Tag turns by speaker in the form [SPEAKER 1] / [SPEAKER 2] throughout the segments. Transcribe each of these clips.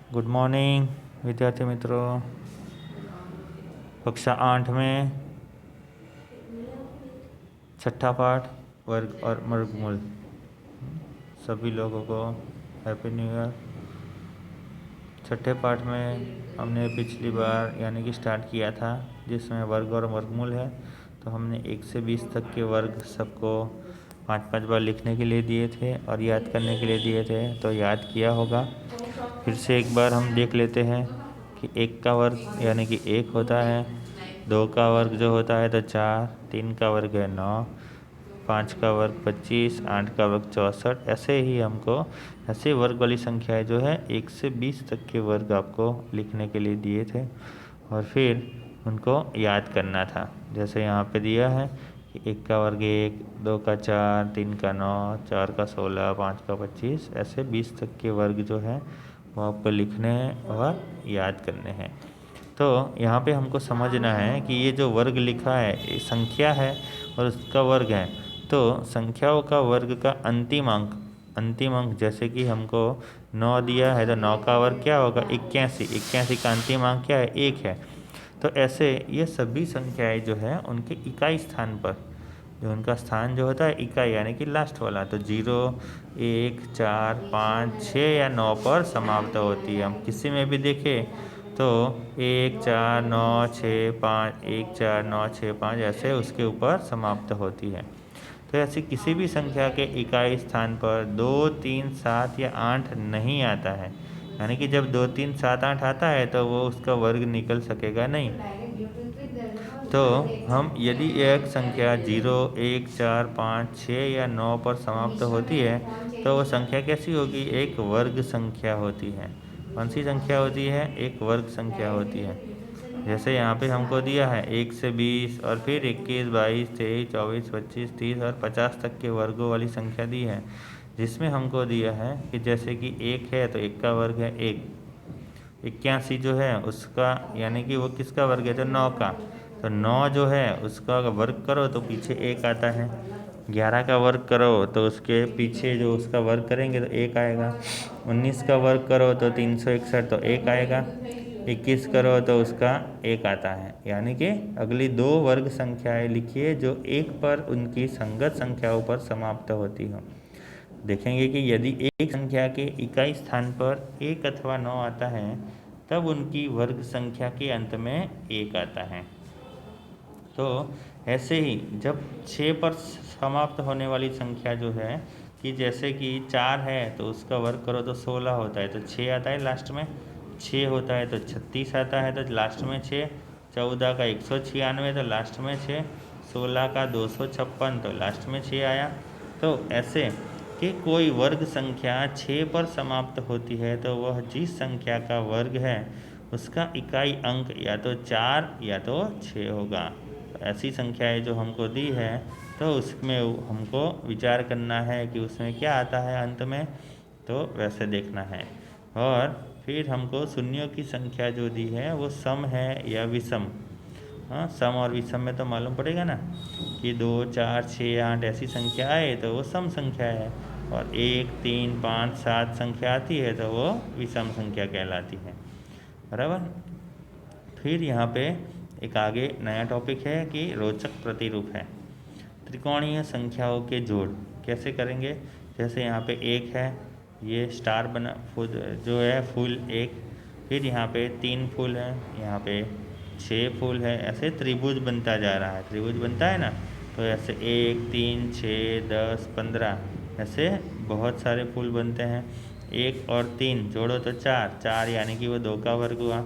[SPEAKER 1] Good morning विद्यार्थी मित्रों। कक्षा 8 में छठा पाठ वर्ग और वर्गमूल। सभी लोगों को हैप्पी न्यू ईयर। छठे पाठ में हमने पिछली बार यानी कि स्टार्ट किया था जिसमें वर्ग और वर्गमूल है। तो हमने 1 से 20 तक के वर्ग सबको 5-5 बार लिखने के लिए दिए थे और याद करने के लिए दिए थे, तो याद किया होगा। फिर से एक बार हम देख लेते हैं कि 1 का वर्ग यानी कि 1 होता है, 2 का वर्ग जो होता है तो 4, 3 का वर्ग है 9, 5 का वर्ग 25, 8 का वर्ग 64। ऐसे ही हमको ऐसे वर्ग वाली संख्याएं जो है 1 से 20 तक के वर्ग आपको लिखने के लिए दिए थे और फिर उनको याद करना था। जैसे यहाँ पे दिया है कि 1 का वर्ग 1, 2 का 4, 3 का 9, 4 का 16, 5 का 25, ऐसे 20 तक के वर्ग जो है वो आपको लिखने हैं और याद करने हैं। तो यहाँ पे हमको समझना है कि ये जो वर्ग लिखा है ये संख्या है और उसका वर्ग है। तो संख्याओं का वर्ग का अंतिम अंक जैसे कि हमको 9 दिया है तो 9 का वर्ग क्या होगा 81। 81 का अंतिम अंक क्या है 1 है। तो ऐसे ये सभी संख्याएं जो है उनके इकाई स्थान पर जो उनका स्थान जो होता है इकाई यानी कि लास्ट वाला, तो 0, 1, 4, 5, 6 या 9 पर समाप्त होती है। हम किसी में भी देखें तो 1, 4, 9, 6, 5, 1, 4, 9, 6, 5 ऐसे उसके ऊपर समाप्त होती है। तो ऐसी किसी भी संख्या के इकाई स्थान पर 2, 3, 7 या 8 नहीं आता है। यानी कि जब 2, 3, 7, 8 आता है तो वो उसका वर्ग निकल सकेगा नहीं। तो हम यदि एक संख्या 0, 1, 4, 5, 6 या 9 पर समाप्त होती है तो वो संख्या कैसी होगी, एक वर्ग संख्या होती है। कौन सी संख्या होती है, एक वर्ग संख्या होती है। जैसे यहाँ पे हमको दिया है 1 से 20 और फिर 21, 22, 23, 24, 25, 30 और 50 तक के वर्गों वाली संख्या दी है, जिसमें हमको दिया है कि जैसे कि 1 है तो 1 का वर्ग है 1। 81 जो है उसका यानी कि वो किसका वर्ग है तो 9 का, तो 9 जो है उसका वर्ग करो तो पीछे 1 आता है। 11 का वर्ग करो तो उसके पीछे जो उसका वर्ग करेंगे तो 1 आएगा। 19 का वर्ग करो तो 361 तो 1 आएगा। 21 करो तो उसका 1 आता है। यानी कि अगली 2 वर्ग संख्याएं लिखिए जो 1 पर उनकी संगत संख्याओं पर समाप्त होती हो। देखेंगे कि यदि एक संख्या के इकाई स्थान पर 1 अथवा 9 आता है तब उनकी वर्ग संख्या के अंत में 1 आता है। तो ऐसे ही जब 6 पर समाप्त होने वाली संख्या जो है कि जैसे कि 4 है तो उसका वर्ग करो तो 16 होता है, तो 6 आता है लास्ट में, 6 होता है तो 36 आता है तो लास्ट में 6, 14 का 196 तो लास्ट में 6, 16 का 256 तो लास्ट में 6 आया। तो ऐसे कि कोई वर्ग संख्या 6 पर समाप्त होती है तो वह जिस संख्या का वर्ग है उसका इकाई अंक या तो 4 या तो 6 होगा। तो ऐसी संख्याएं जो हमको दी है तो उसमें हमको विचार करना है कि उसमें क्या आता है अंत में, तो वैसे देखना है। और फिर हमको शून्यों की संख्या जो दी है वो सम है या विषम। हाँ, सम और विषम में तो मालूम पड़ेगा ना कि 2, 4, 6, 8 ऐसी संख्या आए तो वो सम संख्या है और 1, 3, 5, 7 संख्या आती है तो वो विषम संख्या कहलाती है। बराबर। फिर यहाँ पे एक आगे नया टॉपिक है कि रोचक प्रतिरूप है। त्रिकोणीय संख्याओं के जोड़ कैसे करेंगे। जैसे यहाँ पे 1 है, ये स्टार बना जो है फूल 1, फिर यहाँ पे 3 फूल है, यहाँ पे 6 फूल है, ऐसे त्रिभुज बनता जा रहा है। त्रिभुज बनता है ना, तो ऐसे 1, 3, 6, 10, 15 ऐसे बहुत सारे फूल बनते हैं। 1 और 3 जोड़ो तो 4, 4 यानी कि वो 2 का वर्ग हुआ।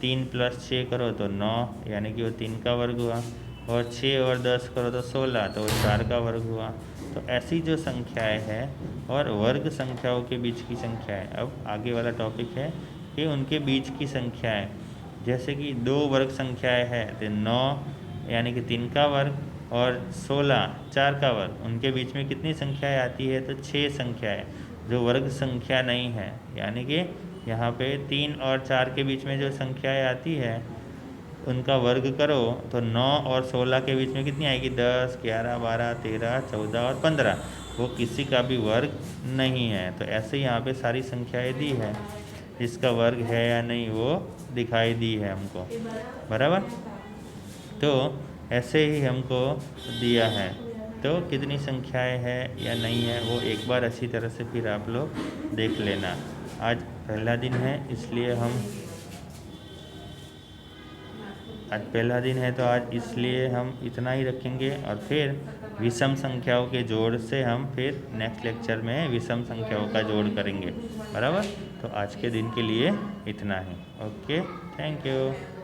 [SPEAKER 1] 3 + 6 करो तो 9 यानी कि वो 3 का वर्ग हुआ। और 6 और 10 करो तो 16 तो वो 4 का वर्ग हुआ। तो ऐसी जो संख्याएं हैं और वर्ग संख्याओं के बीच की संख्याएं, अब आगे वाला टॉपिक है कि उनके बीच की संख्याएं। जैसे कि 2 वर्ग संख्याएं हैं तो 9 यानी कि 3 का वर्ग और 16 4 का वर्ग, उनके बीच में कितनी संख्याएं आती है तो 6 संख्याएं जो वर्ग संख्या नहीं है। यानी कि यहाँ पे 3 और 4 के बीच में जो संख्याएं आती है उनका वर्ग करो तो 9 और 16 के बीच में कितनी आएगी 10, 11, 12, 13, 14 और 15, वो किसी का भी वर्ग नहीं है। तो ऐसे यहाँ पे सारी संख्याएं दी है। जिसका वर्ग है या नहीं वो दिखाई दी है हमको, बराबर। तो ऐसे ही हमको दिया है, तो कितनी संख्याएं हैं या नहीं है वो एक बार अच्छी तरह से फिर आप लोग देख लेना। आज पहला दिन है इसलिए आज पहला दिन है तो आज इसलिए हम इतना ही रखेंगे, और फिर विषम संख्याओं के जोड़ से हम फिर नेक्स्ट लेक्चर में विषम संख्याओं का जोड़ करेंगे, बराबर। तो आज के दिन के लिए इतना ही। Okay, thank you.